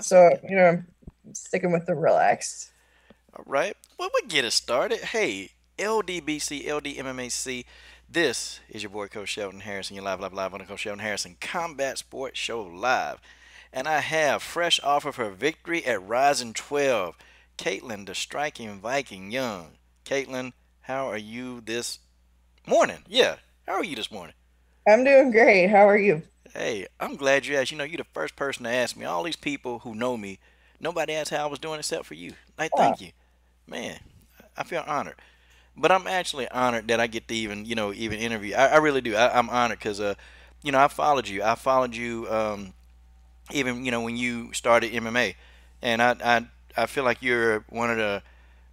That's So, okay. I'm sticking with the relaxed. All right. Well, we'll get it started. Hey, LDBC, LDMMAC. This is your boy, Coach Sheldon Harrison. You're live on the Coach Sheldon Harrison Combat Sports Show Live. And I have fresh off of her victory at Rising 12, Kaitlin, the striking Viking Young. Kaitlin, how are you this morning? Yeah, how are you this morning? I'm doing great. How are you? Hey, I'm glad you asked. You know, you're the first person to ask me. All these people who know me, nobody asked how I was doing except for you. Like, Oh, thank you. Man, I feel honored. But I'm actually honored that I get to even interview. I really do. I'm honored because, I followed you. I followed you, even, when you started MMA. And I feel like you're one of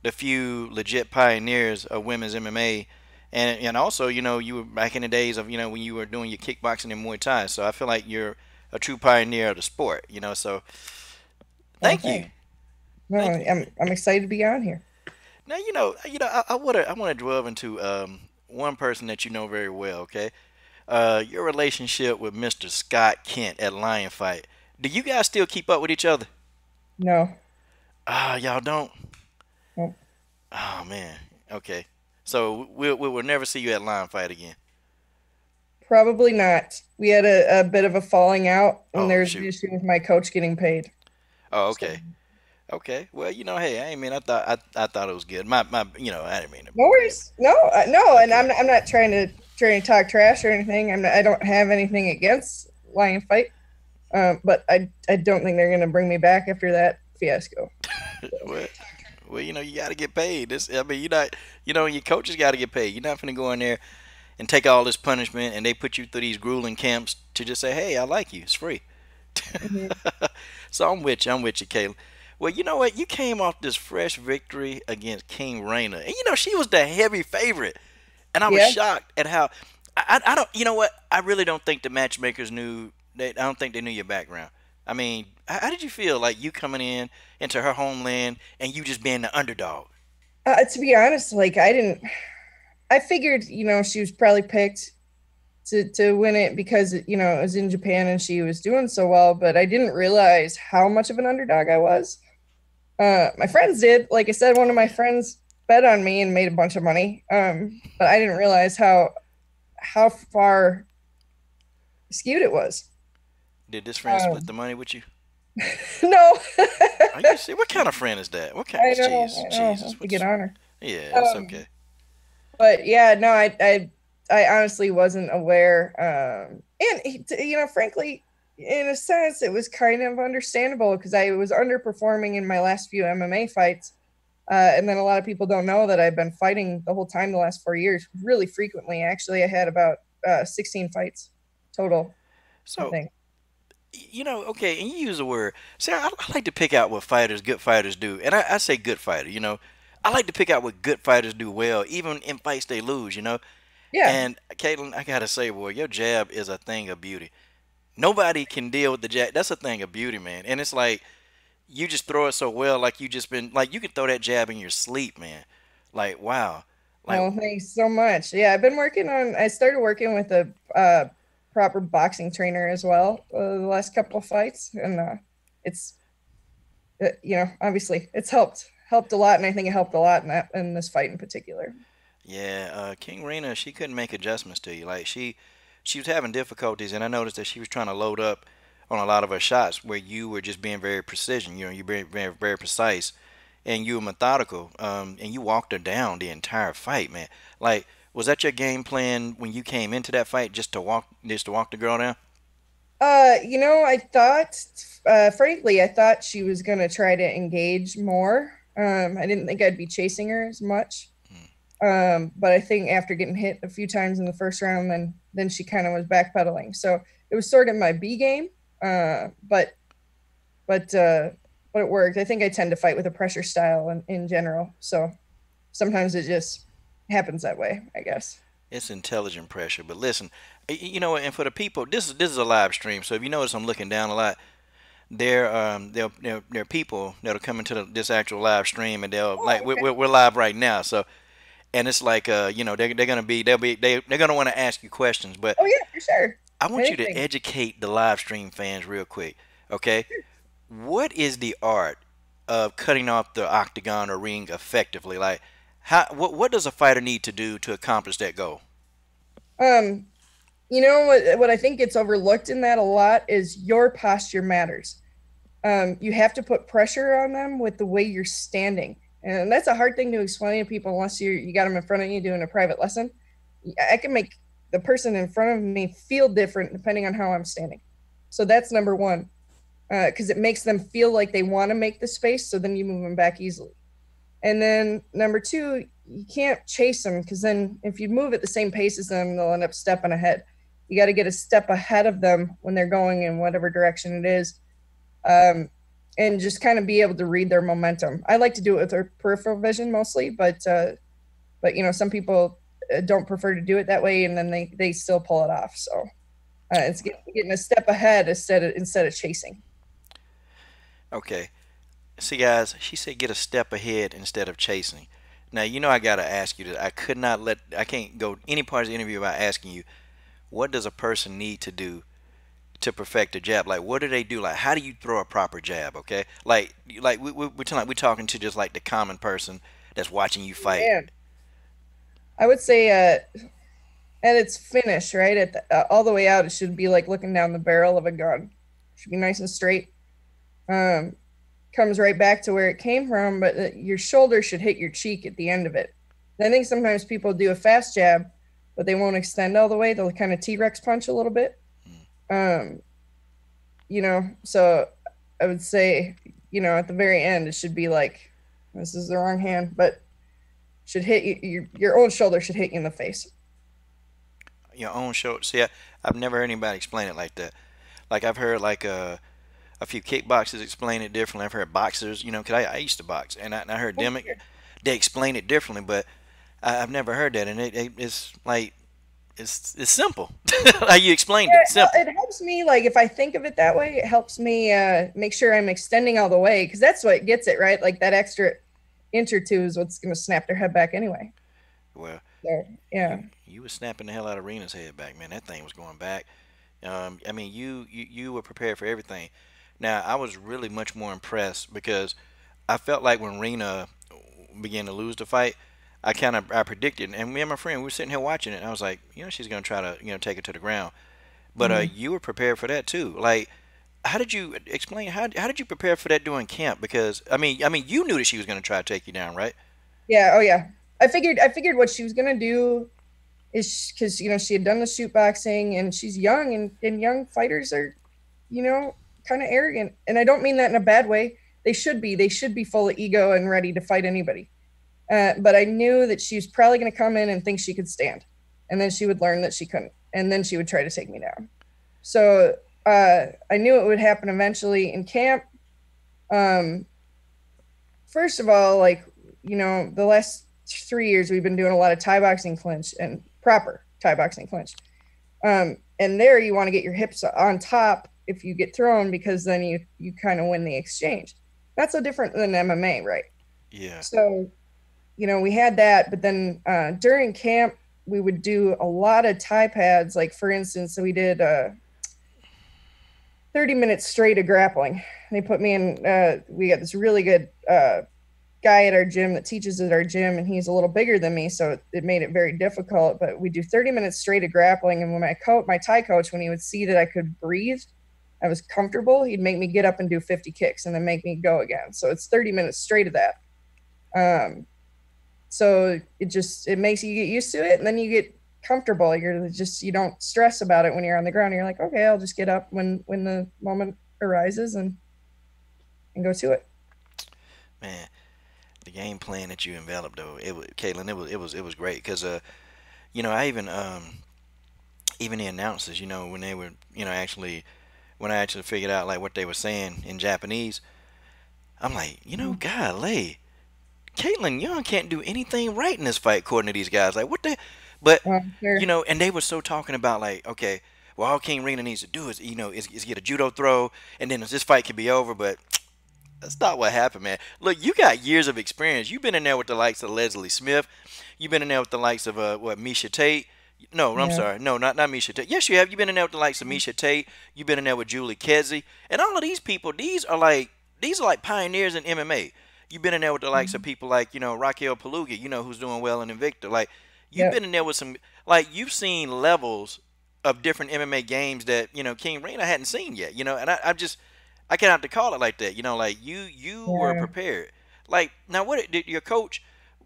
the few legit pioneers of women's MMA. And also, you were back in the days of, when you were doing your kickboxing and Muay Thai. So I feel like you're a true pioneer of the sport. So well, thank you. thanks. No, Thank you. I'm excited to be on here. Now, I want to delve into one person that you know very well, okay? Your relationship with Mr. Scott Kent at Lion Fight. Do you guys still keep up with each other? No, Ah, y'all don't? no, Oh, man. Okay. So we will never see you at Lion Fight again. probably not. We had a bit of a falling out, and Oh, there's an shoot. issue with my coach getting paid. Oh, So, okay. Okay. Well, hey, I mean, I thought it was good. I didn't mean to no bring it. worries. No, no, and Okay. I'm not trying to talk trash or anything. I don't have anything against Lion Fight, but I don't think they're gonna bring me back after that fiasco. So, Well, you got to get paid. I mean, your coaches got to get paid. You're not going to go in there and take all this punishment and they put you through these grueling camps to just say, hey, I like you. It's free. mhm. So I'm with you, Kayla. Well, you know what? You came off this fresh victory against King Reina. And she was the heavy favorite. And I was Yeah. shocked at how I don't you know what? I really don't think the matchmakers knew I don't think they knew your background. I mean, how did you feel like you coming in into her homeland and you just being the underdog? To be honest, like I didn't. I figured, she was probably picked to win it because it was in Japan and she was doing so well, but I didn't realize how much of an underdog I was. My friends did. Like I said, one of Oh my yeah. friends bet on me and made a bunch of money. But I didn't realize how far skewed it was. Did this friend split the Um, money with you? no, Are you see what kind of friend is that? What kind jeez, I know. Jesus. That's a good honor. Yeah, it's Um, okay. but yeah, no, I honestly wasn't aware. And frankly, in a sense, it was kind of understandable because I was underperforming in my last few MMA fights. And then a lot of people don't know that I've been fighting the whole time the last 4 years, really frequently. Actually, I had about 16 fights total, I So, think. okay, and you use the word. See, I like to pick out what good fighters do. And I say good fighter. I like to pick out what good fighters do well, even in fights they lose. Yeah. And Caitlin, I gotta say, boy, your jab is a thing of beauty. Nobody can deal with the jab. That's a thing of beauty, man. And it's like you just throw it so well, like you just been like you can throw that jab in your sleep, man. Like wow, like Oh, thanks so much. Yeah, I started working with a proper boxing trainer as well the last couple of fights. And it's, obviously it's helped a lot. And I think it helped a lot in this fight in particular. yeah, King Rena, she couldn't make adjustments to you. Like she was having difficulties, and I noticed that she was trying to load up on a lot of her shots where you were just being very precision. You're very precise, and you were methodical. And you walked her down the entire fight, man. Like, was that your game plan when you came into that fight, just to walk the girl down? I thought, frankly, I thought she was gonna try to engage more. I didn't think I'd be chasing her as much. Hmm. But I think after getting hit a few times in the first round, then she kind of was backpedaling. So it was sort of my B game. But but uh, but it worked. I think I tend to fight with a pressure style in general. So sometimes it just happens that way, I guess. It's intelligent pressure. But listen, and for the people, this is a live stream, so if you notice I'm looking down a lot, there are people that'll come into this actual live stream, and they'll Oh, like we're, okay. we're we're live right now. So and it's like they're gonna be they're gonna want to ask you questions, but Oh yeah, for sure. I want you to Anything. educate the live stream fans real quick, okay? what is the art of cutting off the octagon or ring effectively? Like, how what does a fighter need to do to accomplish that goal? Um, you know what I think gets overlooked in that a lot is your posture matters. You have to put pressure on them with the way you're standing, and that's a hard thing to explain to people unless you got them in front of you doing a private lesson. I can make the person in front of me feel different depending on how I'm standing. So that's number one, because it makes them feel like they want to make the space. So then you move them back easily. And then number two, you can't chase them because then if you move at the same pace as them, they'll end up stepping ahead. You got to get a step ahead of them when they're going in whatever direction it is, um, and just kind of be able to read their momentum. I like to do it with their peripheral vision mostly, but some people don't prefer to do it that way, and then they still pull it off. So it's getting a step ahead instead of chasing. Okay. See, guys, she said get a step ahead instead of chasing. Now, I got to ask you that. I can't go any part of the interview without asking you, what does a person need to do to perfect a jab? Like, what do they do? Like, how do you throw a proper jab? Okay, we're talking to just like the common person that's watching you fight. Man, I would say at its finish, right all the way out, it should be like looking down the barrel of a gun. It should be nice and straight. Um, Comes right back to where it came from, but your shoulder should hit your cheek at the end of it. And I think sometimes people do a fast jab, but they won't extend all the way. They'll kind of T-Rex punch a little bit. Um, so I would say, at the very end, it should be like, this is the wrong hand, but should hit you, your own shoulder should hit you in the face. Your own shoulder. See, I've never heard anybody explain it like that. Like I've heard like a few kickboxers explain it differently. I've heard boxers, because I used to box, and I heard them they explain it differently, but I've never heard that, and it's like it's simple. Like you explained Yeah, it, simple. it helps me, like, if I think of it that way, it helps me make sure I'm extending all the way, because that's what gets it, right? Like that extra inch or two is what's going to snap their head back anyway. Well, So, yeah. you was snapping the hell out of Rena's head back, man. That thing was going back. I mean, you were prepared for everything. Now, I was really much more impressed because I felt like when Reina began to lose the fight, I predicted, and me and my friend we were sitting here watching it. And I was like, she's gonna try to take it to the ground. But Mhm. you were prepared for that too. Like, how did you explain? How did you prepare for that during camp? Because I mean, you knew that she was gonna try to take you down, right? Yeah. Oh, yeah. I figured what she was going to do is because, she had done the shoot boxing and she's young, and young fighters are, you know, kind of arrogant. And I don't mean that in a bad way. They should be full of ego and ready to fight anybody. But I knew that she was probably going to come in and think she could stand, and then she would learn that she couldn't, and then she would try to take me down. So I knew it would happen eventually in camp. Um, First of all, like, the last 3 years we've been doing a lot of Thai boxing clinch and proper Thai boxing clinch. And there you want to get your hips on top if you get thrown, because then you kind of win the exchange. That's so different than MMA, right? Yeah. So we had that, but then during camp we would do a lot of Thai pads. Like, for instance, so we did 30 minutes straight of grappling. They put me in. We got this really good guy at our gym that teaches at our gym, and he's a little bigger than me, so it made it very difficult. But we do 30 minutes straight of grappling, and when my Thai coach, when he would see that I could breathe, I was comfortable, he'd make me get up and do 50 kicks and then make me go again. So it's 30 minutes straight of that. Um, so it makes you get used to it, and then you get comfortable. You don't stress about it when you're on the ground. You're like, okay, I'll just get up when the moment arises and go to it. Man, the game plan that you enveloped though, Caitlin, it was great because I even the announcers, when they were, actually when I actually figured out like what they were saying in Japanese, I'm like, golly, Caitlin Young can't do anything right in this fight according to these guys. Like what the, but Sure. and they were so talking about like, okay, well all King Reina needs to do is get a judo throw, and then this fight could be over. But that's not what happened, man. Look, you got years of experience. You've been in there with the likes of Leslie Smith. You've been in there with the likes of what Misha Tate. No, I'm Yeah. sorry. No, not Misha Tate. Yes, you have. You've been in there with the likes of Misha Tate. You've been in there with Julie Kedzie, and all of these people. These are like pioneers in MMA. You've been in there with the likes of people like Raquel Paluga. Who's doing well in Invicta. Like you've Yep. been in there with some. Like you've seen levels of different MMA games that King Reina hadn't seen yet. And I cannot have to call it like that. Like you were Yeah. prepared. Like now, what did your coach?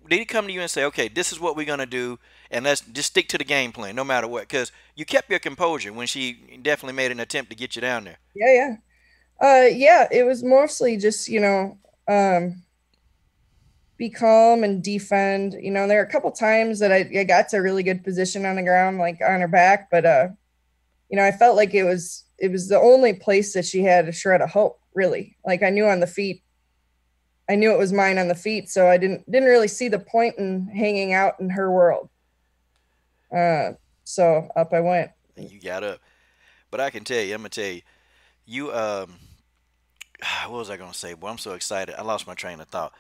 Did he come to you and say, okay, this is what we're gonna do, and let's just stick to the game plan, no matter what? Because you kept your composure when she definitely made an attempt to get you down there. Yeah. Yeah. Yeah, it was mostly just, be calm and defend. There are a couple times that I got to a really good position on the ground, like on her back, but I felt like it was the only place that she had a shred of hope, really. Like I knew on the feet, I knew it was mine on the feet, so I didn't really see the point in hanging out in her world. Uh, so up I went. And you got up. But I can tell you, I'm gonna tell you, you what was I gonna say? Boy, I'm so excited. I lost my train of thought.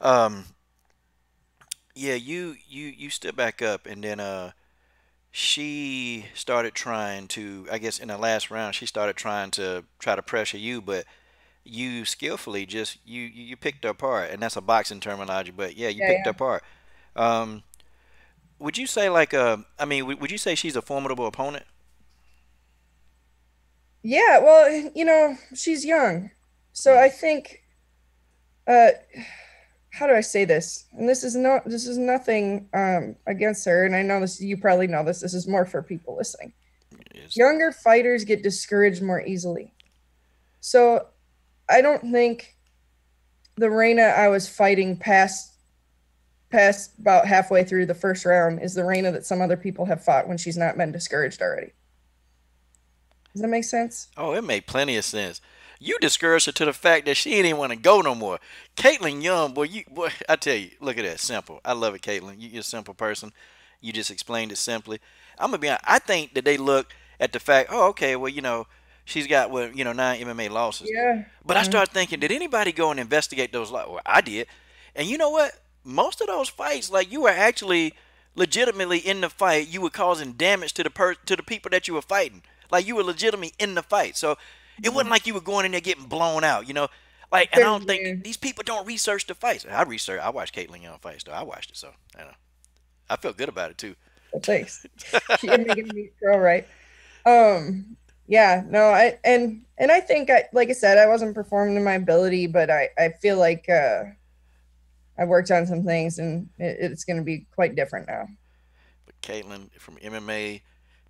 Um, yeah, you stood back up, and then she started trying to. I guess in the last round, she started try to pressure you, but you skillfully just you picked her apart, and that's a boxing terminology. But yeah, you Yeah, picked her yeah. apart. Um, would you say like I mean, would you say she's a formidable opponent? Yeah, well, she's young. So Mm, I think uh how do I say this? And this is nothing against her, and I know this, you probably know this. This is more for people listening. is Younger fighters get discouraged more easily. So I don't think the Reina I was fighting past about halfway through the first round is the Reina that some other people have fought when she's not been discouraged already. Does that make sense? Oh, it made plenty of sense. You discouraged her to the fact that she didn't want to go no more. Kaitlin Young, boy, I tell you, look at that, simple. I love it, Kaitlin. You're a simple person. You just explained it simply. I'm gonna be honest. I think that they look at the fact, oh, okay, well, she's got 9 MMA losses. Yeah. But I started thinking, did anybody go and investigate those? Well, I did, and you know what? Most of those fights, like you were actually legitimately in the fight. You were causing damage to the people that you were fighting. Like you were legitimately in the fight. So it wasn't like you were going in there getting blown out. Like, and I don't think Yeah. these people don't research the fights. I research. I watched Kaitlin Young fights though. I watched it, so I felt good about it too. Well, thanks. You're making me pro, right? Yeah, no, and I think like I said, I wasn't performing to my ability, but I feel like I worked on some things, and it's going to be quite different now. But Kaitlin, from MMA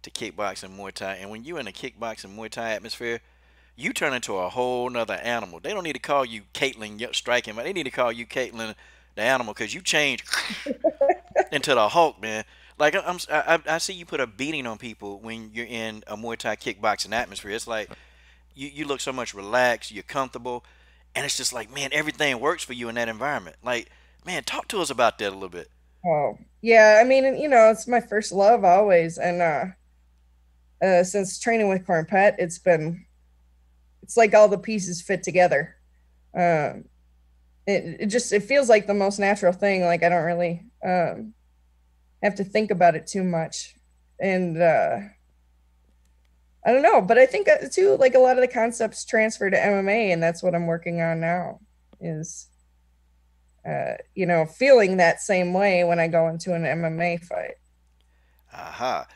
to kickboxing, Muay Thai, and when you're in a kickboxing Muay Thai atmosphere, you turn into a whole nother animal. They don't need to call you Caitlin striking, but they need to call you Caitlin the animal because you change into the Hulk, man. Like I see you put a beating on people when you're in a Muay Thai kickboxing atmosphere. It's like you look so much relaxed, you're comfortable, and it's just like, man, everything works for you in that environment. Like, man, talk to us about that a little bit. Oh, yeah. I mean, it's my first love always, and since training with Corn Pet, it's like all the pieces fit together. Um, it feels like the most natural thing. Like I don't really have to think about it too much, and I don't know, but I think too, like a lot of the concepts transfer to MMA, and that's what I'm working on now. Is feeling that same way when I go into an MMA fight. Aha.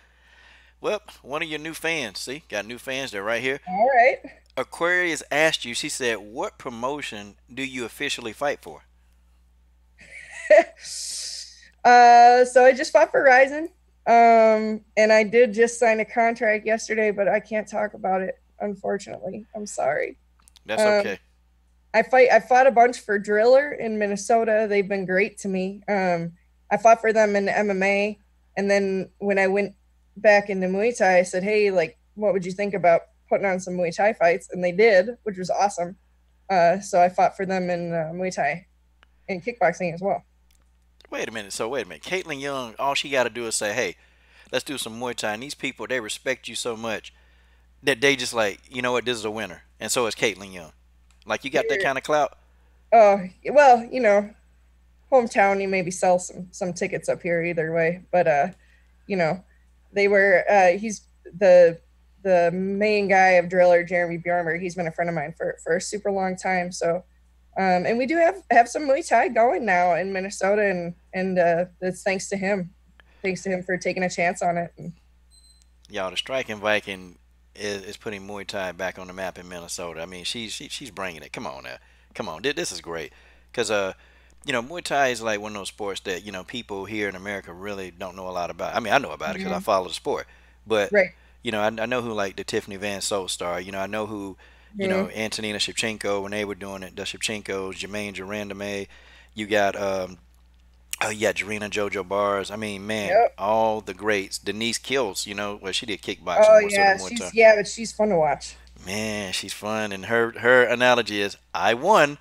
Well, one of your new fans, see, got new fans. They're right here. All right. Aquarius asked you. She said, "What promotion do you officially fight for?" So I just fought for Ryzen, and I did just sign a contract yesterday, but I can't talk about it. Unfortunately, I'm sorry. That's Um, okay. I fought a bunch for Driller in Minnesota. They've been great to me. I fought for them in MMA, and then when I went back into Muay Thai, I said, "Hey, like, what would you think about putting on some Muay Thai fights?" And they did, which was awesome. So I fought for them in Muay Thai and kickboxing as well. Wait a minute. So wait a minute. Caitlin Young, all she got to do is say, "Hey, let's do some Muay Thai." And these people, they respect you so much that they just like, you know what, this is a winner. And so is Caitlin Young. Like you got that kind of clout. Oh well, hometown. You maybe sell some tickets up here either way, but you know, they were. He's the main guy of Driller, Jeremy Bjormer. He's been a friend of mine for a super long time. So, and we do have some Muay Thai going now in Minnesota, and it's thanks to him for taking a chance on it. And, Y'all, the striking Viking is putting Muay Thai back on the map in Minnesota. I mean, she's bringing it. Come on now, come on. This is great because Muay Thai is like one of those sports that people here in America really don't know a lot about. I mean, I know about it because I Mhm. follow the sport, but Right. I know who like the Tiffany Van Soul star. I know who Mhm. Antonina Shevchenko when they were doing it. The Shevchenkos, Jermaine Durandame. You got Oh yeah, Jarena Jojo Bars. I mean, man, Yep. all the greats. Denise Kills, well, she did kickboxing Oh more so than yeah, Muay Thai. but she's fun to watch. Man, she's fun, and her analogy is, "I won,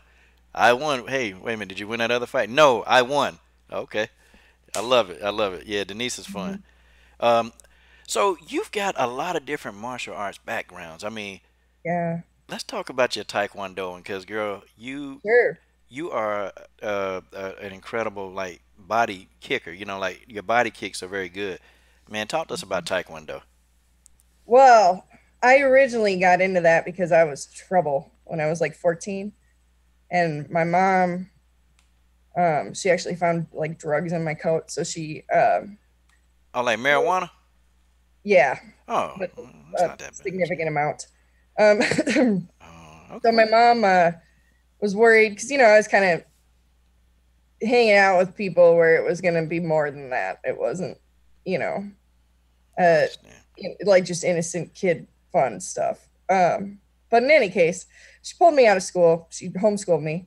I won." Hey, wait a minute, did you win that other fight? No, I won. Okay, I love it. I love it. Yeah, Denise is fun. Mhm. Um, so you've got a lot of different martial arts backgrounds. I mean, Yeah. let's talk about your Taekwondo, because girl, Sure. you are an incredible like body kicker. Like your body kicks are very good. Man, talk to us about Taekwondo. Well, I originally got into that because I was trouble when I was like 14, and my mom, she actually found like drugs in my coat, so she, Oh, like marijuana? yeah, Oh, but that's a not that bad. significant amount. So Oh, my okay. mom was worried because I was kind of hanging out with people where it was going to be more than that. It wasn't, you know, I uh, understand. like just innocent kid fun stuff. But in any case, she pulled me out of school. She homeschooled me,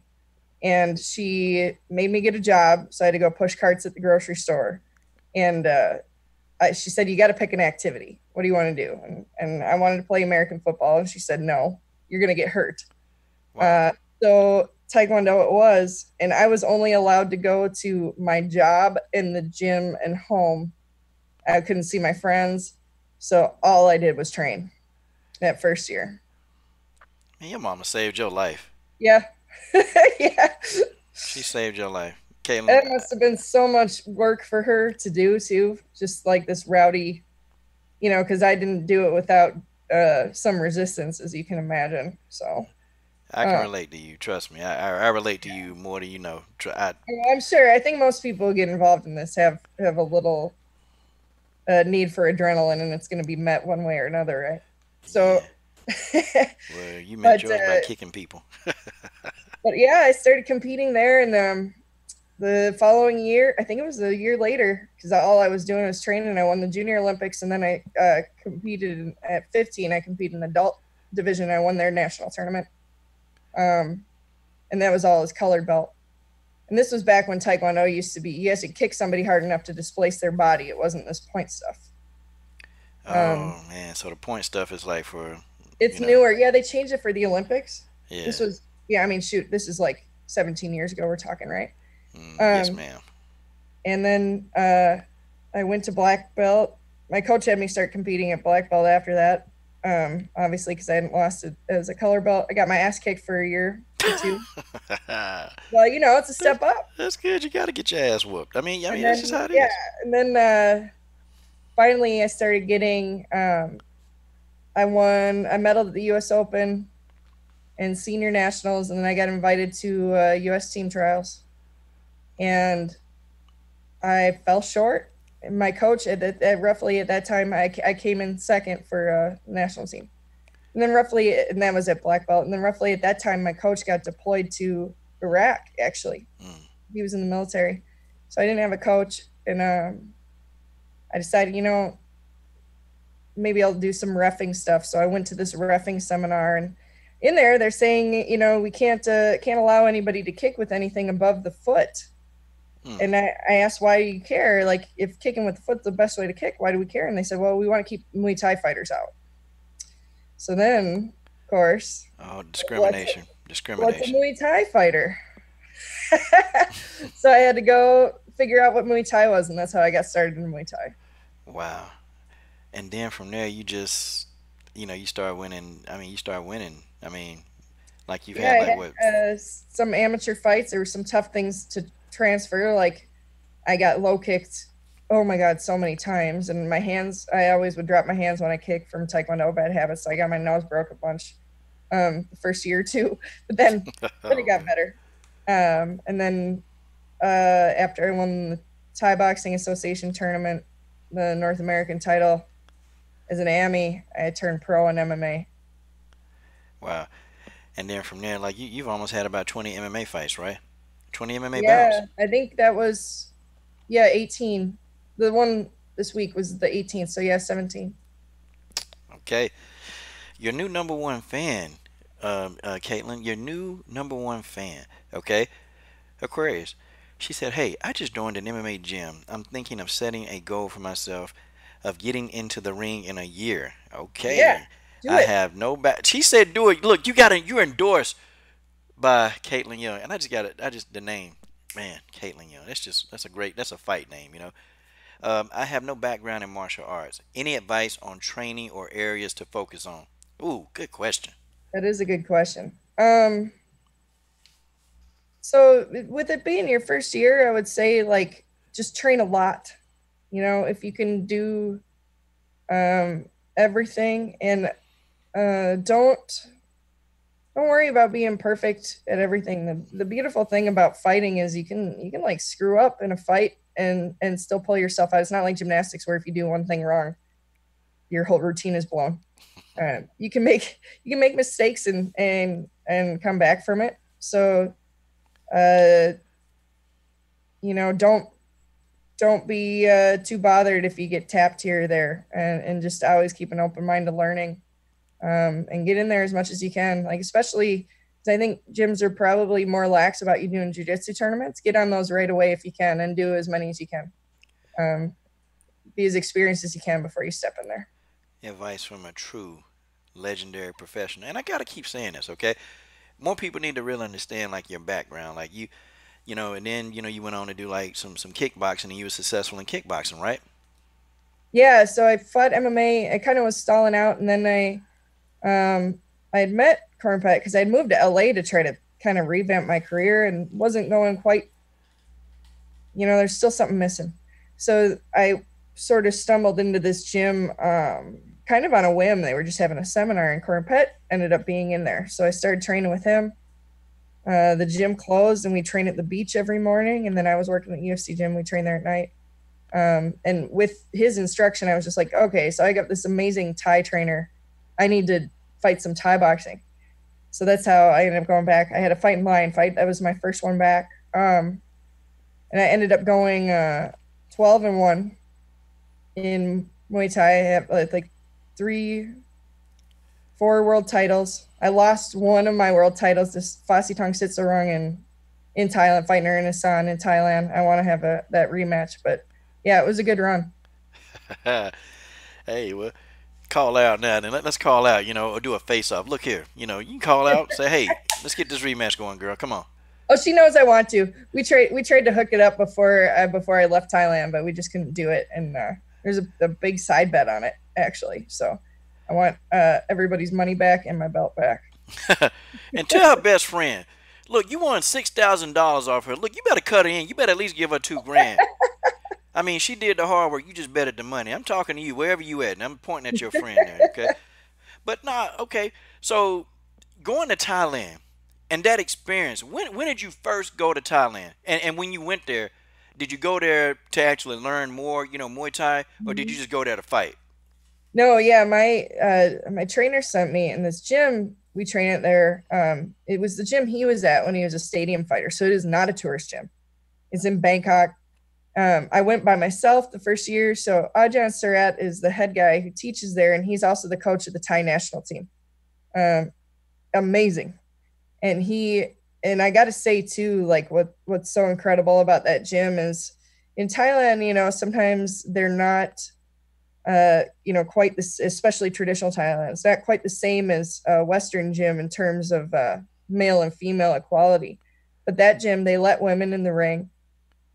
and she made me get a job. So I had to go push carts at the grocery store. And she said, "You got to pick an activity. What do you want to do?" And I wanted to play American football, and she said, "No, you're going to get hurt." Wow. Uh, so Taekwondo it was, and I was only allowed to go to my job in the gym and home. I couldn't see my friends, so all I did was train that first year. Man, your mama saved your life. Yeah, yeah. She saved your life. Caitlin, It must have been so much work for her to do too, just like this rowdy, because I didn't do it without some resistance, as you can imagine. So I can uh, relate to you. Trust me. I relate to you more than you know. I'm sure. I think most people who get involved in this have a little need for adrenaline, and it's going to be met one way or another, right? Yeah. So, Well, you met but yours by kicking people. yeah, I started competing there, and the following year, I think it was a year later, because all I was doing was training. I won the Junior Olympics, and then I competed at 15. I competed in the adult division. I won their national tournament, um, and that was all as colored belt. And this was back when Taekwondo used to be you had to kick somebody hard enough to displace their body. It wasn't this point stuff. Um, Oh man, so the point stuff is like for, it's you know, newer. Yeah, they changed it for the Olympics. yeah. This was yeah. I mean, shoot, this is like 17 years ago. We're talking, right? Yes, Um, ma'am. and then I went to black belt. My coach had me start competing at black belt after that. Obviously, because I hadn't lost it as a color belt. I got my ass kicked for a year or two. Well, it's a that's step up. that's good. You got to get your ass whooped. I mean And that's just then how it yeah, is. and then finally I started getting. I won. I medaled at the U.S. Open and senior nationals, and then I got invited to U.S. team trials, and I fell short. My coach roughly at that time, I came in second for national team, and then and that was at black belt, and then roughly at that time, my coach got deployed to Iraq. Actually, Mm. he was in the military, so I didn't have a coach, and I decided, maybe I'll do some refing stuff. So I went to this refing seminar, and in there they're saying, we can't allow anybody to kick with anything above the foot. Mm. And I asked, why do you care? Like, if kicking with the foot's the best way to kick, why do we care? And they said, well, we want to keep Muay Thai fighters out. So then, of course, Oh, what's a, discrimination. what's a Discrimination. Muay Thai fighter? So I had to go figure out what Muay Thai was, and that's how I got started in Muay Thai. Wow. And then from there, you just, you start winning. I mean, you start winning. I mean, like you've Yeah, had I like what? had some amateur fights. There were some tough things to transfer. Like I got low kicked Oh my god, so many times. And my hands, I always would drop my hands when I kick from Taekwondo bad habits. So I got my nose broke a bunch the first year or two, but then it Oh got man. better. And then after I won the Thai Boxing Association tournament, the North American title as an AMI, I turned pro in MMA. Wow. And then from there, like you've almost had about 20 MMA fights, right? 20 MMA bouts. Yeah, I think that was, yeah, 18. The one this week was the 18th, so yeah, 17. Okay. Your new number one fan, Kaitlin. Your new number one fan. Okay. Aquarius. She said, "Hey, I just joined an MMA gym. I'm thinking of setting a goal for myself of getting into the ring in a year." Yeah, Okay. do I it. have no back. She said, "Do it. Look, you're endorsed by Kaitlin Young." And I just got it. I just the name, man, Kaitlin Young. That's a fight name, you know. I have no background in martial arts. Any advice on training or areas to focus on? Ooh, good question. That is a good question. So with it being your first year, I would say like just train a lot. You know, if you can do um everything and don't worry about being perfect at everything. The beautiful thing about fighting is you can like screw up in a fight and still pull yourself out. It's not like gymnastics where if you do one thing wrong, your whole routine is blown. You can make mistakes and come back from it. So uh, don't be too bothered if you get tapped here or there, and just always keep an open mind to learning, and get in there as much as you can. Like especially, 'cause I think gyms are probably more lax about you doing jujitsu tournaments. Get on those right away if you can, and do as many as you can. Um, be as experienced as you can before you step in there. Advice from a true legendary professional. And I gotta keep saying this, okay? More people need to really understand like your background, like and then you went on to do like some kickboxing, and you were successful in kickboxing, right? Yeah, so I fought MMA. I kind of was stalling out, and then I had met Cornpet because I'd moved to LA to try to kind of revamp my career and wasn't going quite. There's still something missing. So I sort of stumbled into this gym, kind of on a whim. They were just having a seminar, and Cornpet ended up being in there. So I started training with him. The gym closed, and we train at the beach every morning. And then I was working at UFC gym. We train there at night. And with his instruction, I was just like, okay, so I got this amazing Thai trainer. I need to fight some Thai boxing. So that's how I ended up going back. I had a fight in line fight. That was my first one back. And I ended up going 12-1 in Muay Thai. I have like three, four world titles. I lost one of my world titles to Fasitong Sitsorong in Thailand, fighting her in Asan in Thailand. I want to have that rematch, but yeah, it was a good run. Hey, well, call out now. Then let's call out, or do a face off. Look here, you can call out, say, hey, let's get this rematch going, girl. Come on. Oh, she knows I want to. We tried to hook it up before I left Thailand, but we just couldn't do it. And there's a big side bet on it actually. So I want everybody's money back and my belt back. And tell her best friend, look, you won $6,000 off her. Look, you better cut her in. You better at least give her 2 grand. I mean, she did the hard work. You just betted the money. I'm talking to you wherever you at, and I'm pointing at your friend there. Okay, but nah. Okay, so going to Thailand and that experience. When did you first go to Thailand? And when you went there, did you go there to actually learn more? Muay Thai, or did you Mhm. just go there to fight? No, yeah, my trainer sent me in this gym. We train it there. It was the gym he was at when he was a stadium fighter, so it is not a tourist gym. It's in Bangkok. I went by myself the first year. So Ajahn Surat is the head guy who teaches there, and he's also the coach of the Thai national team. Um, Amazing. And I got to say too, like what's so incredible about that gym is in Thailand, sometimes they're not, quite this, especially traditional Thailand. It's not quite the same as a Western gym in terms of male and female equality. But that gym, they let women in the ring.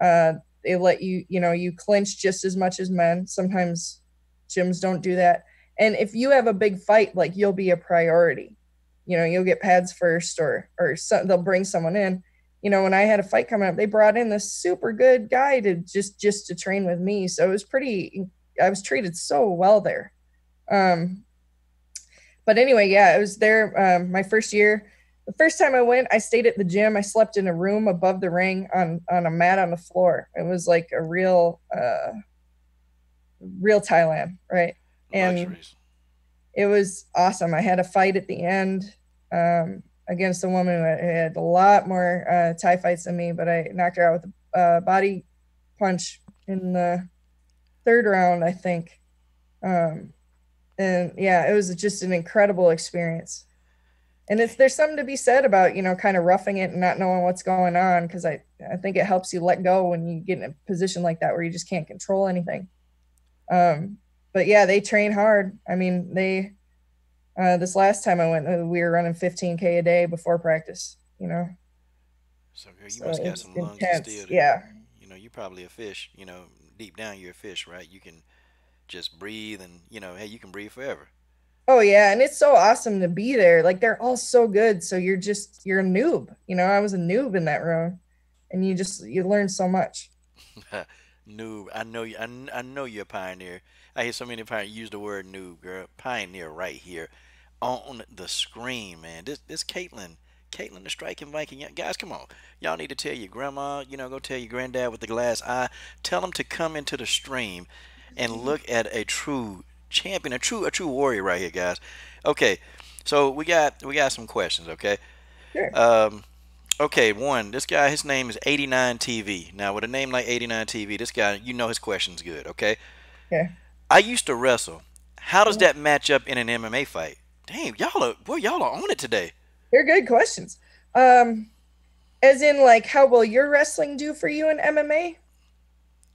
Uh, they let you clinch just as much as men. Sometimes gyms don't do that. And if you have a big fight, like you'll be a priority. You'll get pads first, or they'll bring someone in. when I had a fight coming up, they brought in this super good guy to just to train with me. So it was pretty. I was treated so well there. Um, but anyway, yeah, it was there my first year. The first time I went, I stayed at the gym. I slept in a room above the ring on a mat on the floor. It was like a real Thailand, right? And Luxuries. it was awesome. I had a fight at the end against a woman who had a lot more Thai fights than me, but I knocked her out with a body punch in the third round, I think. Um, and yeah, it was just an incredible experience. And Okay. there's something to be said about kind of roughing it and not knowing what's going on, because I think it helps you let go when you get in a position like that where you just can't control anything. Um, but yeah, they train hard. I mean, they this last time I went, we were running 15K a day before practice. So, girl, you So must got it's some lungs of intense. steel. Yeah. You probably a fish. Deep down you're a fish, right? You can just breathe, and hey, you can breathe forever. Oh yeah, and it's so awesome to be there. Like they're all so good. So you're a noob. I was a noob in that room, and you learn so much. Noob. I know you. I know you're a pioneer. I hear so many pioneers use the word noob, girl. Pioneer right here on the screen, man. This Kaitlin, the striking Viking. Guys, come on. Y'all need to tell your grandma. Go tell your granddad with the glass eye. Tell them to come into the stream and look at a true champion, a true warrior right here, guys. Okay, so we got some questions. Okay. Sure. Um, Okay, one. This guy, his name is 89 TV. Now, with a name like 89 TV, this guy, his question's good. Okay. Okay. I used to wrestle. How does that match up in an MMA fight? Damn, y'all are on it today. They're good questions. Um, as in, like, how will your wrestling do for you in MMA?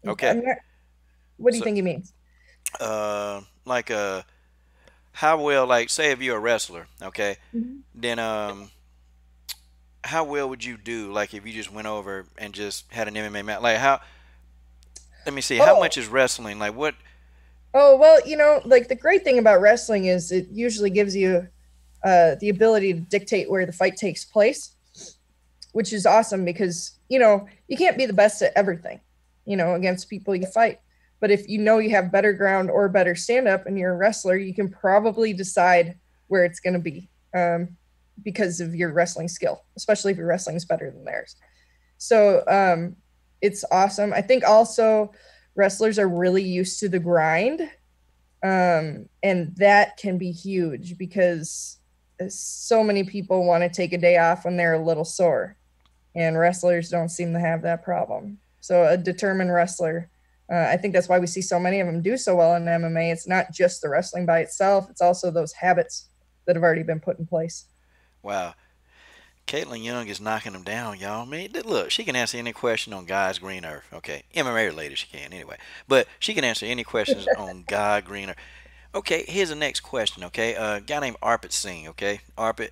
Okay. I'm not. What do you So, think he means? like, how well, like, say if you're a wrestler, okay, Mhm. then how well would you do, like, if you just went over and just had an MMA match? Like, how? Let me see. How much Oh, is wrestling? Like, what? oh, well, like the great thing about wrestling is it usually gives you the ability to dictate where the fight takes place, which is awesome because you can't be the best at everything, against people you fight. But if you have better ground or better stand up and you're a wrestler, you can probably decide where it's going to be, because of your wrestling skill, especially if your wrestling is better than theirs. So it's awesome. I think also wrestlers are really used to the grind, and that can be huge because so many people want to take a day off when they're a little sore, and wrestlers don't seem to have that problem. So a determined wrestler, I think that's why we see so many of them do so well in MMA. It's not just the wrestling by itself; it's also those habits that have already been put in place. Wow. Caitlin Young is knocking them down, y'all. I mean, look, she can answer any question on God's green earth. Okay, MMA related, she can anyway. But she can answer any questions on God green earth. Okay, here's the next question. Okay, a guy named Arpit Singh. Okay, Arpit,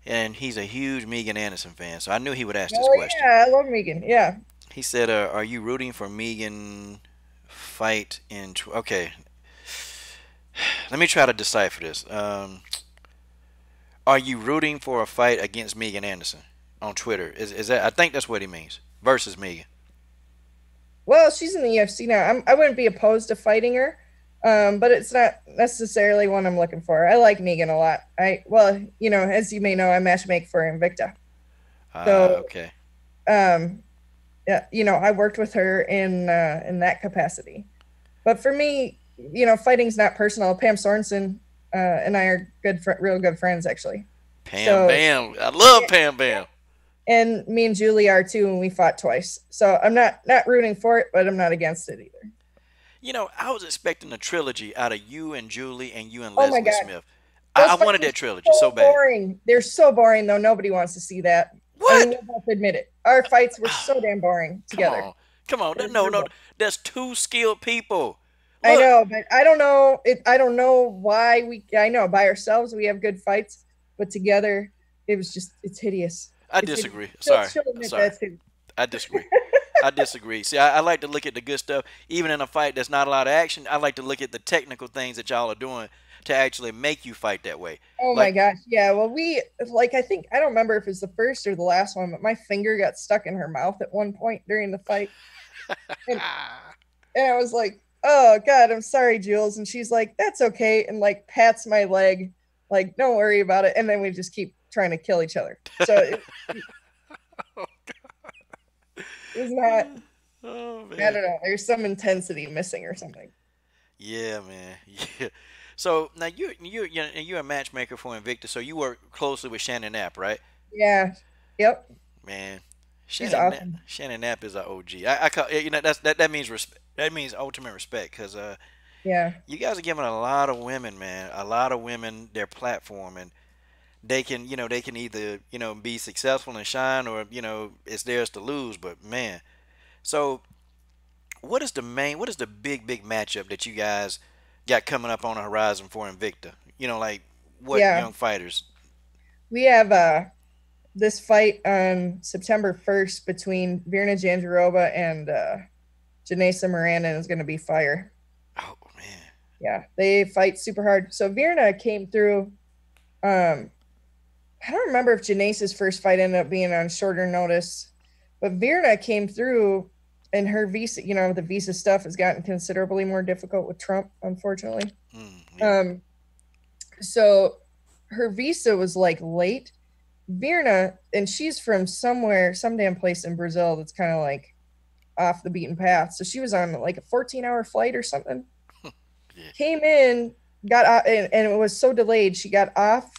and he's a huge Megan Anderson fan, so I knew he would ask this Oh question. yeah, I love Megan. Yeah. He said, "Are you rooting for Megan fight in?" Okay, let me try to decipher this. Are you rooting for a fight against Megan Anderson on Twitter? Is that? I think that's what he means. Versus Megan. Well, she's in the UFC now. I wouldn't be opposed to fighting her, but it's not necessarily one I'm looking for. I like Megan a lot. Well, as you may know, I matchmake for Invicta. Ah, So, okay. um, yeah, I worked with her in that capacity. But for me, fighting's not personal. Pam Sorensen and I are real good friends actually. Pam So, Bam. I love Pam Bam. and me and Julie are too, and we fought twice. So I'm not rooting for it, but I'm not against it either. I was expecting a trilogy out of you and Julie and you and Oh my Leslie god, Smith. I those fights wanted are that trilogy so so bad. boring. They're so boring, though. Nobody wants to see that. I mean, What? we'll both admit it. Our fights were so damn boring Come together. on. Come on. They're No, no. brutal. That's two skilled people. I Look, know, but I don't know. I don't know why we. I know by ourselves we have good fights, but together it's hideous. I It's hideous. disagree. Sorry. She'll admit Sorry. that too. I disagree. I disagree. See, I like to look at the good stuff, even in a fight that's not a lot of action. I like to look at the technical things that y'all are doing to actually make you fight that way? Oh my Like, gosh. Yeah. Well, we like I think I don't remember if it's the first or the last one, but my finger got stuck in her mouth at one point during the fight. And and I was like, "Oh God, I'm sorry, Jules." And she's like, "That's okay," and like pats my leg, like, "Don't worry about it." And then we just keep trying to kill each other. So it was not. oh I man, don't know. There's some intensity missing or something. yeah, man, yeah. So now you're a matchmaker for Invicta, so you work closely with Shannon Knapp, right? Yeah. Yep. Man, She's Shannon awesome. Shannon Knapp is a OG. I call that means respect. That means ultimate respect because Yeah. you guys are giving a lot of women, man, a lot of women their platform, and they can either be successful and shine, or it's theirs to lose. But man, so what is the big matchup that you guys got coming up on the horizon for Invicta? Like what Yeah. young fighters? We have this fight on September 1st between Virna Jandiroba and Janessa Moran, and is going to be fire. Oh man, Yeah, they fight super hard. So Virna came through. Um, I don't remember if Janace's first fight ended up being on shorter notice, but Virna came through, and her visa, the visa stuff has gotten considerably more difficult with Trump, unfortunately. yeah, Um, so her visa was like late. Virna, and she's from somewhere, some damn place in Brazil that's kind of like off the beaten path. So she was on like a 14-hour flight or something. yeah, Came in, got and it was so delayed. She got off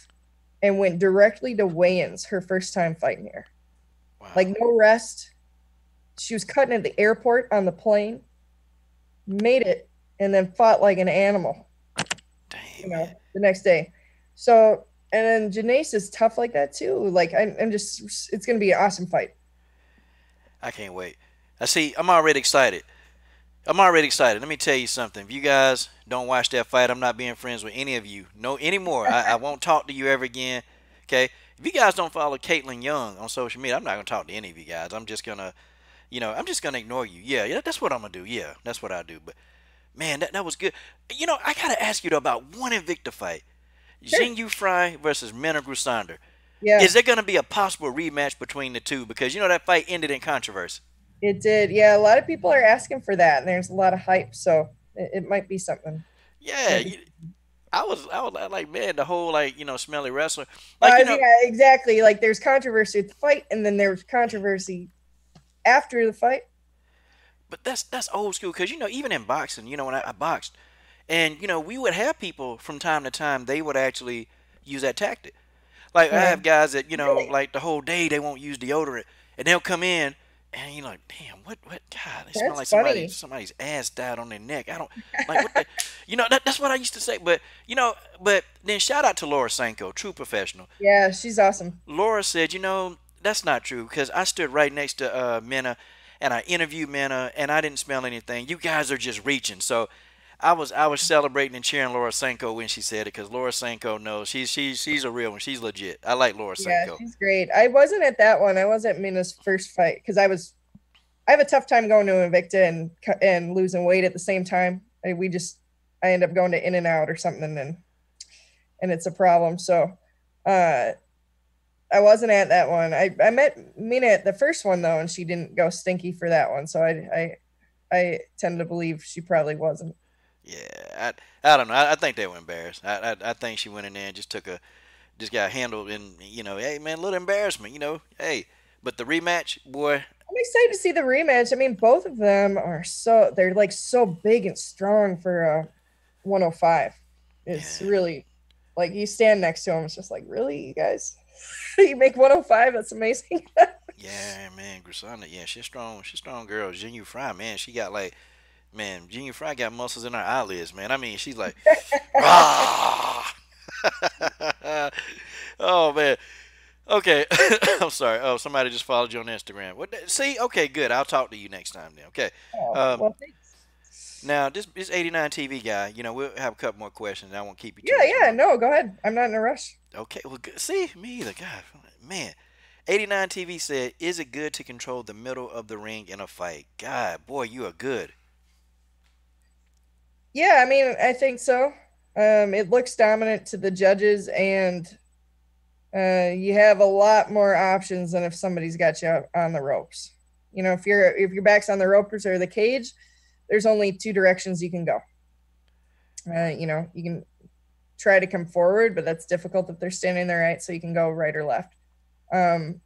and went directly to weigh-ins. Her first time fighting here, like wow, no rest. She was cutting at the airport on the plane, made it, and then fought like an animal. dang man. The next day. So and then Janace is tough like that too. Like I'm just, it's gonna be an awesome fight. I can't wait. I see. I'm already excited. I'm already excited. Let me tell you something. If you guys don't watch that fight, I'm not being friends with any of you. No anymore. I won't talk to you ever again. Okay. If you guys don't follow Kaitlin Young on social media, I'm not gonna talk to any of you guys. I'm just gonna ignore you. Yeah, yeah, that's what I'm gonna do. Yeah, that's what I do. But man, that was good. I gotta ask you though about one Invicta fight. Sure. Jin Yu Fry versus Mena Grusander. Yeah, Is there gonna be a possible rematch between the two? Because that fight ended in controversy. it did. Yeah, a lot of people are asking for that, and there's a lot of hype. So it might be something. Yeah, Might be. I was like, man, the whole like smelly wrestler, like Yeah, exactly. Like there's controversy at the fight, and then there's controversy after the fight. but that's old school because even in boxing, when I boxed, and we would have people from time to time they would actually use that tactic. Like I Yeah, have guys that really. like the whole day they won't use deodorant, and they'll come in. And you're like, damn, what? God, they smell That's like funny. somebody's ass died on their neck. I don't like what the, that's what I used to say. But but then shout out to Laura Sanko, true professional. Yeah, she's awesome. Laura said, that's not true because I stood right next to Minna and I interviewed Minna and I didn't smell anything. You guys are just reaching. So I was celebrating and cheering Laura Sanko when she said it because Laura Sanko knows she's a real one. She's legit. I like Laura Yeah, Sanko. she's great. I wasn't at that one. I was at Mina's first fight because I have a tough time going to Invicta and losing weight at the same time. I end up going to In and Out or something, and it's a problem. So uh, I wasn't at that one. I met Mina at the first one though, and she didn't go stinky for that one. So I tend to believe she probably wasn't. Yeah, I don't know. I think they were embarrassed. I think she went in there and just got handled and hey man, a little embarrassment. Hey, but the rematch, boy, I'm excited to see the rematch. I mean, both of them they're like so big and strong for 105. It's yeah. really like you stand next to them. It's just like, really, you guys, you make 105. That's amazing. Yeah, man, Grisana, yeah, she's strong. She's strong girl. Jinyu Fry, man, she got like, man, Jinyu Fry got muscles in her eyelids, man. I mean, she's like, rah. Oh man. Okay, I'm sorry. Oh, somebody just followed you on Instagram. What? See? Okay, good. I'll talk to you next time then. Okay. Oh, Um, well, thanks. now this 89 TV guy, we'll have a couple more questions. I won't keep you too Yeah, much yeah. longer. No, go ahead. I'm not in a rush. Okay. Well, good. See me either. God, man. 89 TV said, "Is it good to control the middle of the ring in a fight?" God, boy, you are good. Yeah, I mean, I think so. It looks dominant to the judges, and you have a lot more options than if somebody's got you on the ropes. You know, if your back's on the ropes or the cage, there's only two directions you can go. You know, you can try to come forward, but that's difficult if they're standing there, right? So you can go right or left. Um,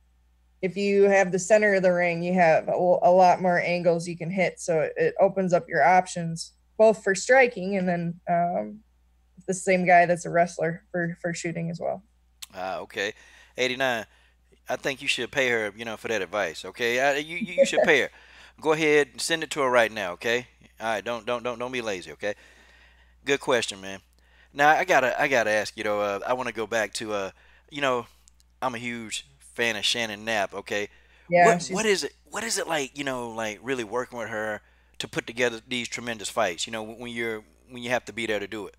if you have the center of the ring, you have a lot more angles you can hit, so it opens up your options both for striking and then the same guy that's a wrestler for shooting as well. Ah, okay. 89. I think you should pay her, for that advice. Okay, you should pay her. Go ahead and send it to her right now. Okay. All right. Don't be lazy. Okay. Good question, man. Now I gotta ask. I want to go back to you know, I'm a huge fan of Shannon Knapp. Okay. Yeah, What she's is it? What is it like? Like really working with her to put together these tremendous fights. When you have to be there to do it.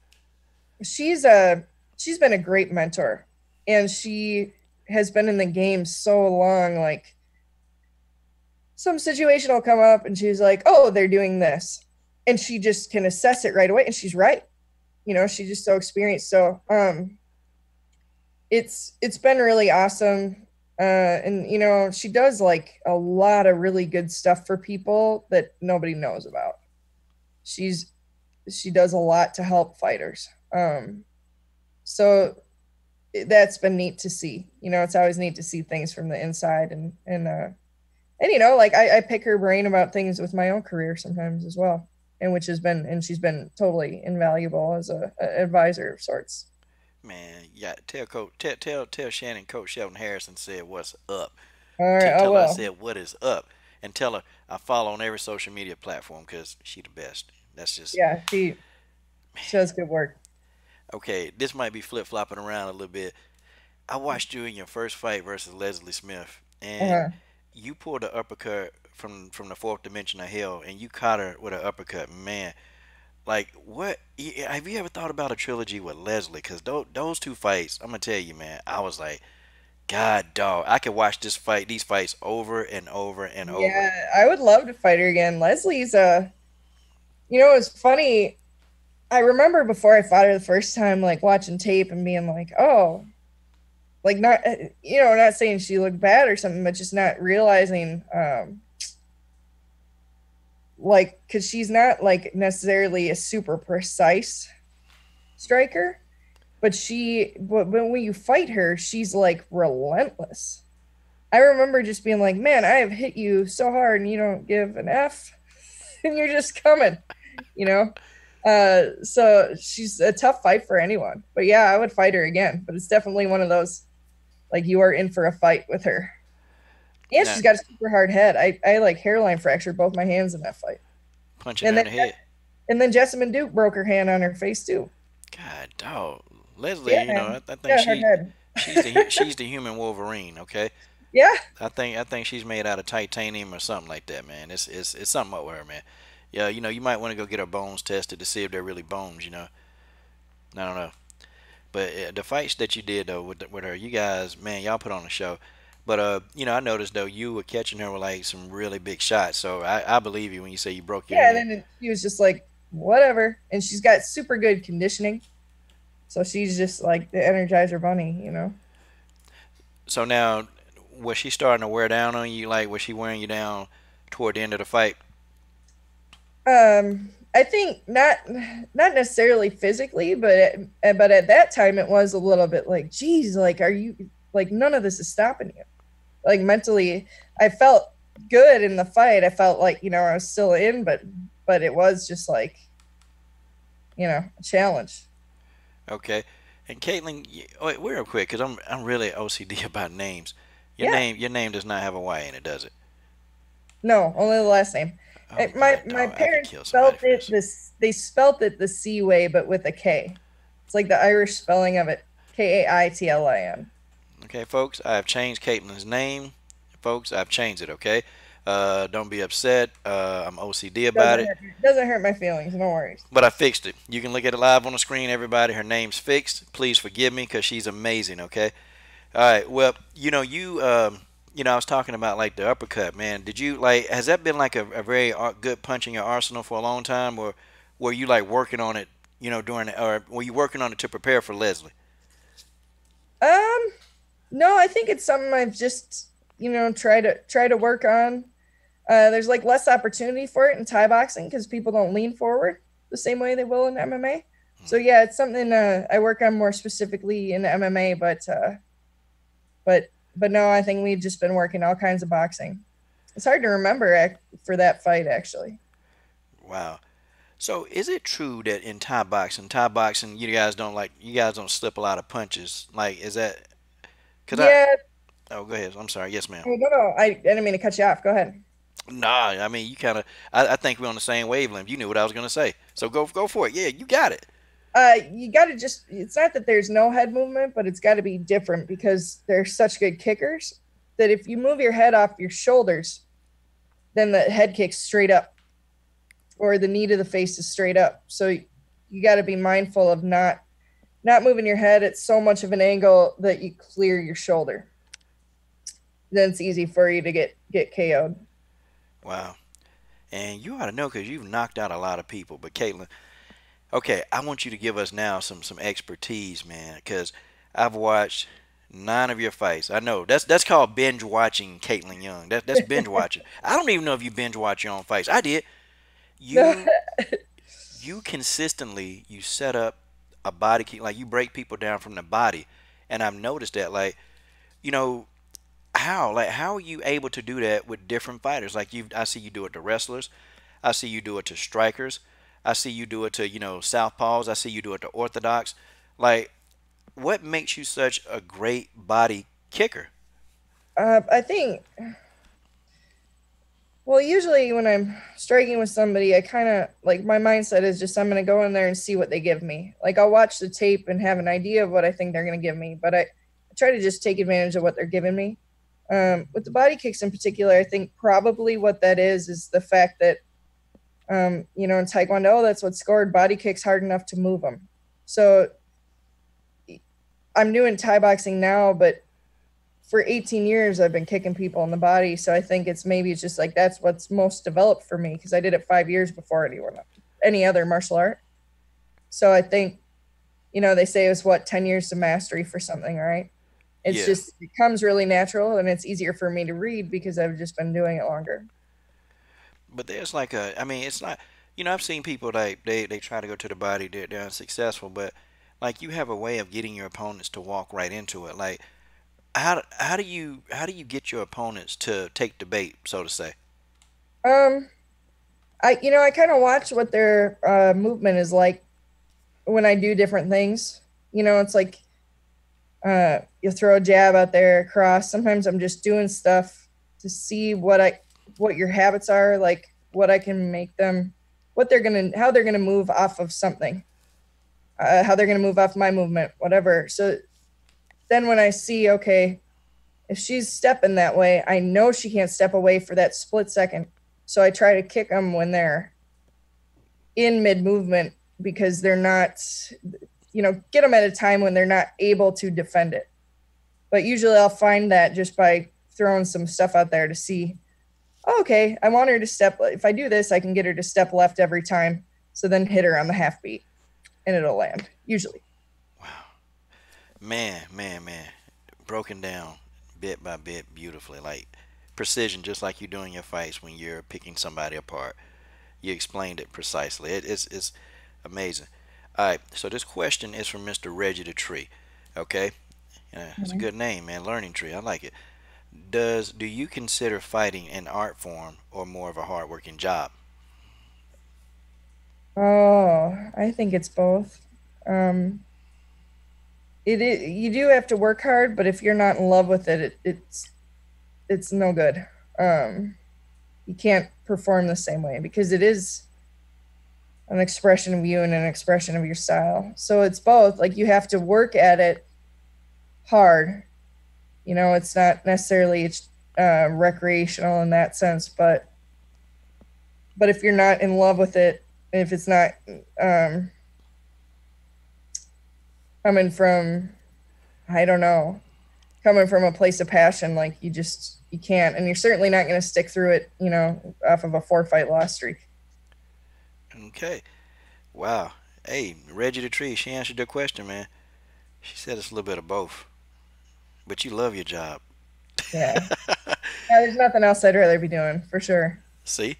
she's a she's been a great mentor, and she has been in the game so long. Like some situation will come up, and she's like, "Oh, they're doing this," and she just can assess it right away, and she's right. You know, she's just so experienced. So, it's been really awesome. And you know, she does like a lot of really good stuff for people that nobody knows about. She's she does a lot to help fighters. So that's been neat to see. You know, it's always neat to see things from the inside, and you know, like I pick her brain about things with my own career sometimes as well, and which has been and she's been totally invaluable as a advisor of sorts. Man, yeah. Tell Shannon Coach Shelton Harrison said what's up. All right, I Tell her I will. said what is up, and tell her I follow on every social media platform because she the best. That's just Yeah, she does good work. okay. This might be flip flopping around a little bit. I watched you in your first fight versus Leslie Smith, and Uh-huh. you pulled an uppercut from the fourth dimension of hell, and you caught her with an uppercut. Man, like what? Have you ever thought about a trilogy with Leslie? Because those two fights, I'm gonna tell you, man. I was like, God, dog, I could watch these fights over and over and over. Yeah, I would love to fight her again. Leslie's you know, it's funny. I remember before I fought her the first time, like watching tape and being like, oh, like not, you know, not saying she looked bad or something, but just not realizing, like, because she's not like necessarily a super precise striker, but when you fight her, she's like relentless. I remember just being like, man, I have hit you so hard and you don't give an F and you're just coming, you know? So she's a tough fight for anyone. But yeah, I would fight her again. But it's definitely one of those like you are in for a fight with her. And Now, she's got a super hard head. I like hairline fractured both my hands in that fight. punching And her in then the head. Jessamine Duke broke her hand on her face too. God, dog, Leslie. Yeah, man. I think Yeah, hard head. she's the human Wolverine. Okay, Yeah. I think she's made out of titanium or something like that, man. It's something up with her, man. Yeah, you might want to go get her bones tested to see if they're really bones. I don't know. But the fights that you did though with her, you guys, man, y'all put on a show. But I noticed though you were catching her with like some really big shots. So I believe you when you say you broke your Yeah. And hand. then she was just like, whatever. And she's got super good conditioning. So she's just like the Energizer Bunny, you know? So now, was she starting to wear down on you? Like, was she wearing you down toward the end of the fight? I think not necessarily physically, but at that time it was a little bit like, geez, like are you like none of this is stopping you. Like mentally, I felt good in the fight. I felt like you know I was still in, but it was just like you know a challenge. Okay. And Kaitlin, wait, real quick, cause I'm really OCD about names. Yeah, Your name does not have a Y in it, does it? no, only the last name. Oh My God, my dog, I could parents kill somebody spelt for it this. this. They spelt it the C way, but with a K. It's like the Irish spelling of it, Kaitlin. Okay, folks, I have changed Caitlin's name. Folks, I've changed it. Okay. Don't be upset. I'm OCD about it, Doesn't hurt my feelings. No worries. but I fixed it. You can look at it live on the screen, everybody. Her name's fixed. Please forgive me, cause she's amazing. Okay. All right. Well, I was talking about like the uppercut, man. Did you like? Has that been like a very good punch in your arsenal for a long time, or were you like working on it? During or were you working on it to prepare for Leslie? Um, no, I think it's something I've just, try to work on. There's like less opportunity for it in Thai boxing because people don't lean forward the same way they will in MMA. So Hmm. yeah, it's something I work on more specifically in MMA, but no, I think we've just been working all kinds of boxing. It's hard to remember for that fight actually. Wow. So is it true that in Thai boxing, you guys don't slip a lot of punches? Like, is that? Cause I Yeah, Oh, go ahead. I'm sorry. Yes, ma'am. oh, no, no, I didn't mean to cut you off. Go ahead. Nah, I mean you kind of. I think we're on the same wavelength. You knew what I was gonna say, so go for it. Yeah, you got it. You got to just, it's not that there's no head movement, but it's got to be different because they're such good kickers that if you move your head off your shoulders, then the head kicks straight up or the knee to the face is straight up. So you got to be mindful of not moving your head at so much of an angle that you clear your shoulder. Then it's easy for you to get KO'd. Wow. And you ought to know because you've knocked out a lot of people. But Kaitlin, okay, I want you to give us now some expertise, man, because I've watched 9 of your fights. I know that's called binge watching, Kaitlin Young. That's binge watching. I don't even know if you binge watch your own fights. I did. No, You consistently you set up a body kick, like you break people down from the body, and I've noticed that, like, you know how are you able to do that with different fighters? Like, I see you do it to wrestlers, I see you do it to strikers, I see you do it to southpaws, I see you do it to orthodox. Like, what makes you such a great body kicker? I think, well, usually when I'm striking with somebody, I kind of like my mindset is just I'm going to go in there and see what they give me. Like I'll watch the tape and have an idea of what I think they're going to give me, but I try to just take advantage of what they're giving me. With the body kicks in particular, I think probably what that is the fact that, in Taekwondo, that's what scored body kicks hard enough to move them. So I'm doing Thai boxing now, but for 18 years I've been kicking people in the body. So I think it's just like that's what's most developed for me because I did it 5 years before any other martial art. So I think, they say it was what 10 years to mastery for something, right? It's Yeah, just it comes really natural and it's easier for me to read because I've just been doing it longer. but there's like I mean, it's not. I've seen people like they try to go to the body, they're unsuccessful, but like you have a way of getting your opponents to walk right into it. Like, how do you get your opponents to take the bait, so to say? Um, I kind of watch what their movement is like when I do different things. It's like you throw a jab out there across. Sometimes I'm just doing stuff to see what your habits are, like what I can make them, how they're gonna move off of something, how they're gonna move off my movement, whatever. So then when I see, okay, if she's stepping that way, I know she can't step away for that split second. So I try to kick them when they're in mid movement because they're not, get them at a time when they're not able to defend it. But usually I'll find that just by throwing some stuff out there to see, oh, okay, I want her to step. If I do this, I can get her to step left every time. So then hit her on the half beat and it'll land, usually. Man, man, man, broken down bit by bit beautifully, like precision, just like you do in your fights when you're picking somebody apart. You explained it precisely. It's amazing. All right, so this question is from Mr. Reggie the Tree. Okay, it's a Mhm. good name, man. Learning Tree, I like it. Do you consider fighting an art form or more of a hardworking job? Oh, I think it's both. Um, you do have to work hard, but if you're not in love with it's no good. Um, you can't perform the same way because it is an expression of you and an expression of your style. So it's both. Like you have to work at it hard. It's not necessarily recreational in that sense, but if you're not in love with it, if it's not um, coming from, I don't know, coming from a place of passion, like you can't, and you're certainly not going to stick through it, off of a 4 fight loss streak. Okay. Wow. Hey, Reggie the Tree, she answered your question, man. She said it's a little bit of both, but you love your job. Yeah. Yeah, there's nothing else I'd rather be doing for sure. See?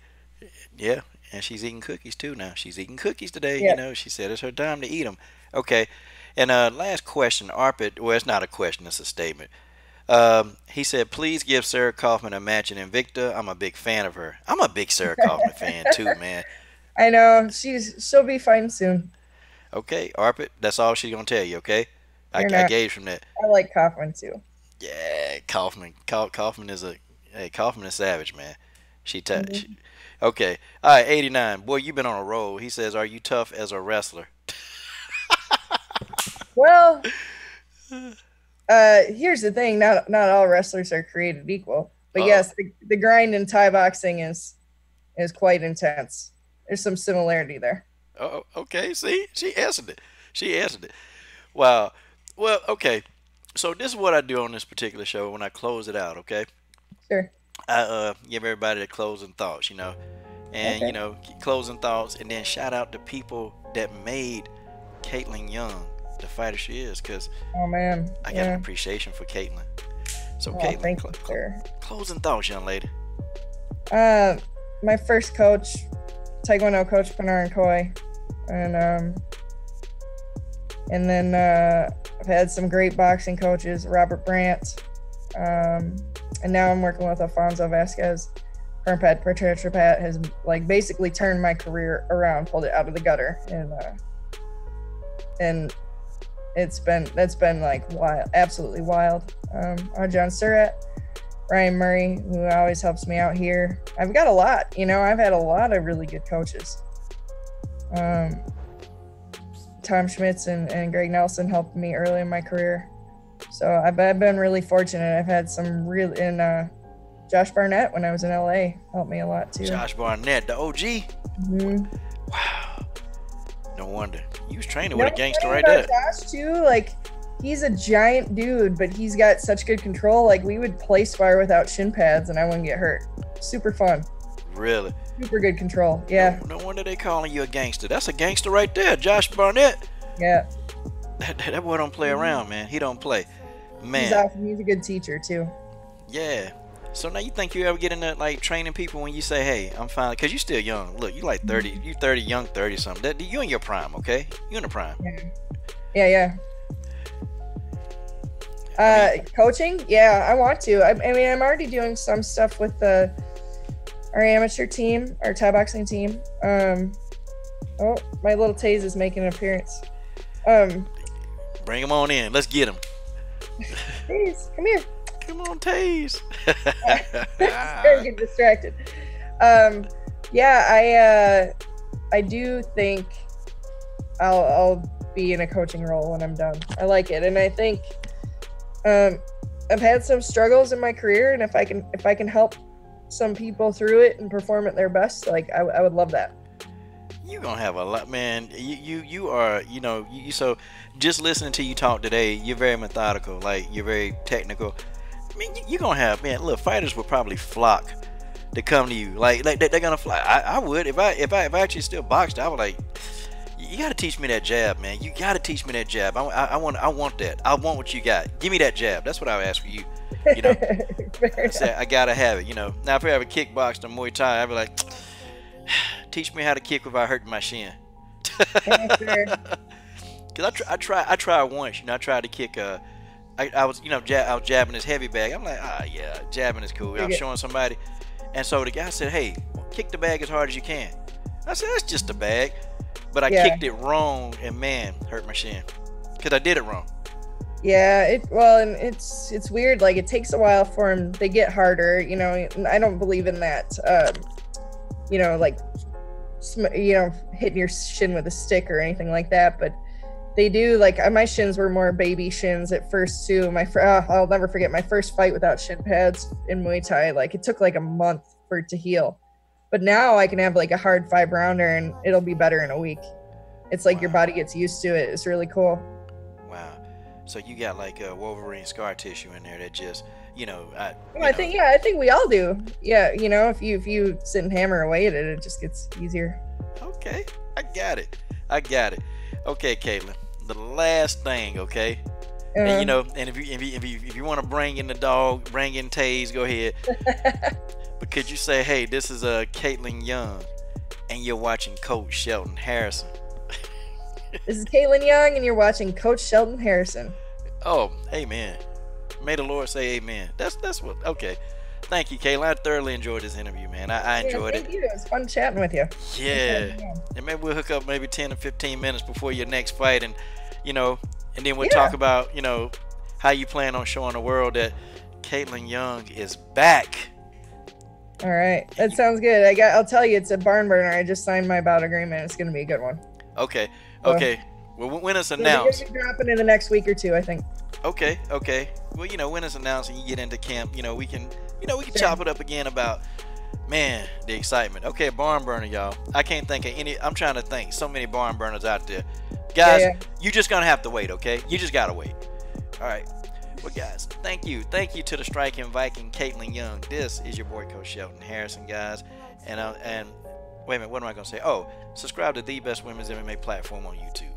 Yeah, and she's eating cookies too now. She's eating cookies today. Yep. She said it's her time to eat them. Okay, and last question, Arpit. Well, it's not a question; it's a statement. He said, "Please give Sarah Kaufman a match in Invicta. I'm a big fan of her. I'm a big Sarah Kaufman fan too, man." I know she'll be fine soon. Okay, Arpit, that's all she's gonna tell you. Okay, You're I not. gauge from that. I like Kaufman too. Yeah, Kaufman. Kaufman is a hey. Kaufman is savage, man. She Mhm. okay. All right, 89. Boy, you've been on a roll. He says, "Are you tough as a wrestler?" Well, here's the thing: not all wrestlers are created equal. But Uh yes, the grind in Thai boxing is quite intense. There's some similarity there. oh. Okay. See, she answered it. She answered it. Wow. Well, okay. So this is what I do on this particular show when I close it out. Okay. Sure. I give everybody the closing thoughts. And Okay. closing thoughts, and then shout out to people that made Kaitlin Young the fighter she is, because Oh man. I got an Yeah. appreciation for Kaitlin. So Oh, Kaitlin, thank you, sir. closing thoughts, young lady. Uh, my first coach, Taekwondo coach Panarin Koi, and then I've had some great boxing coaches, Robert Brandt, and now I'm working with Alfonso Vasquez. Pat Patricia has like basically turned my career around, pulled it out of the gutter, and that's been like wild, absolutely wild. John Surratt, Ryan Murray, who always helps me out here. I've got a lot, I've had a lot of really good coaches. Tom Schmitz and Greg Nelson helped me early in my career. So I've been really fortunate. I've had some and Josh Barnett when I was in LA helped me a lot too. Josh Barnett, the OG. Mm-hmm. Wow. No wonder. You was training You with know a what's gangster funny right about there. Josh too? Like he's a giant dude, but he's got such good control. Like we would play spar without shin pads and I wouldn't get hurt. Super fun. Really? Super good control. Yeah. No wonder they calling you a gangster. That's a gangster right there, Josh Barnett. Yeah. That boy don't play around, man. He don't play. He's Man. awesome. He's a good teacher too. Yeah. So now you think you ever get into like training people when you say, "Hey, I'm fine," because you still young. Look, you like 30. You 30, young 30 something. You in your prime, okay? You in the prime. Yeah. Yeah. I mean, Coaching? Yeah, I want to. I mean, I'm already doing some stuff with our amateur team, our Thai boxing team. Oh, my little Taze is making an appearance. bring him on in. Let's get him. Taze, come here. Come on, Taze. Sorry, get distracted. Yeah, I do think I'll be in a coaching role when I'm done. I like it, and I think I've had some struggles in my career, and if I can help some people through it and perform at their best, like I would love that. You gonna have a lot, man. You are, so just listening to you talk today, you're very methodical, like you're very technical. I mean, you gonna have, man. Look, fighters would probably flock to come to you, like they're gonna fly. I would if I actually still boxed, I would like. You gotta teach me that jab, man. You gotta teach me that jab. I want that. I want what you got. Give me that jab. That's what I would ask for you. You know, I said I gotta have it. Now if I ever kickboxed or Muay Thai, I'd be like, teach me how to kick without hurting my shin. Cause I tried once. I tried to kick. I was I was jabbing this heavy bag. I'm like, yeah, jabbing is cool. I'm showing somebody, and so the guy said, hey, kick the bag as hard as you can. I said that's just a bag, but I kicked it wrong, and man, hurt my shin because I did it wrong. Yeah, and it's weird. Like it takes a while for them. They get harder. I don't believe in that. Like hitting your shin with a stick or anything like that. But they do. Like my shins were more baby shins at first too. I'll never forget my first fight without shin pads in Muay Thai. Like it took like a month for it to heal. But now I can have like a hard 5-rounder and it'll be better in a week. It's like your body gets used to it. It's really cool. Wow. So you got like Wolverine scar tissue in there that just, I think we all do. Yeah, if you sit and hammer away at it, it just gets easier. Okay, I got it. Okay, Kaitlin. The last thing, okay. And you Uh, know, and if you want to bring in the dog, bring in Taze, go ahead. But could you say, hey, this is Kaitlin Young, and you're watching Coach Shelton Harrison? this is Kaitlin Young, and you're watching Coach Shelton Harrison. Oh, amen. May the Lord say amen. That's what. Okay. Thank you, Kayla. I thoroughly enjoyed this interview, man. I Yeah, enjoyed thank it. you. It was fun chatting with you. Thanks for Yeah. having me on. And maybe we'll hook up maybe 10 or 15 minutes before your next fight, and you know, and then we'll talk Yeah. about how you plan on showing the world that Kaitlin Young is back. All right. And That you, sounds good. I'll tell you, it's a barn burner. I just signed my bout agreement. It's going to be a good one. okay, So okay. Well, when it's it'll be announced, dropping in the next week or two, I think. okay, okay. Well, when it's announced and you get into camp, we can Sure. chop it up again about man, the excitement. Okay, barn burner, y'all. I can't think of any. I'm trying to think. So many barn burners out there, Yeah, guys. yeah. You just gonna have to wait. Okay, you just gotta wait. All right. Well, guys, thank you to the striking Viking Kaitlin Young. This is your boy Coach Shelton Harrison, guys. And wait a minute, what am I gonna say? Oh, subscribe to the Best Women's MMA platform on YouTube.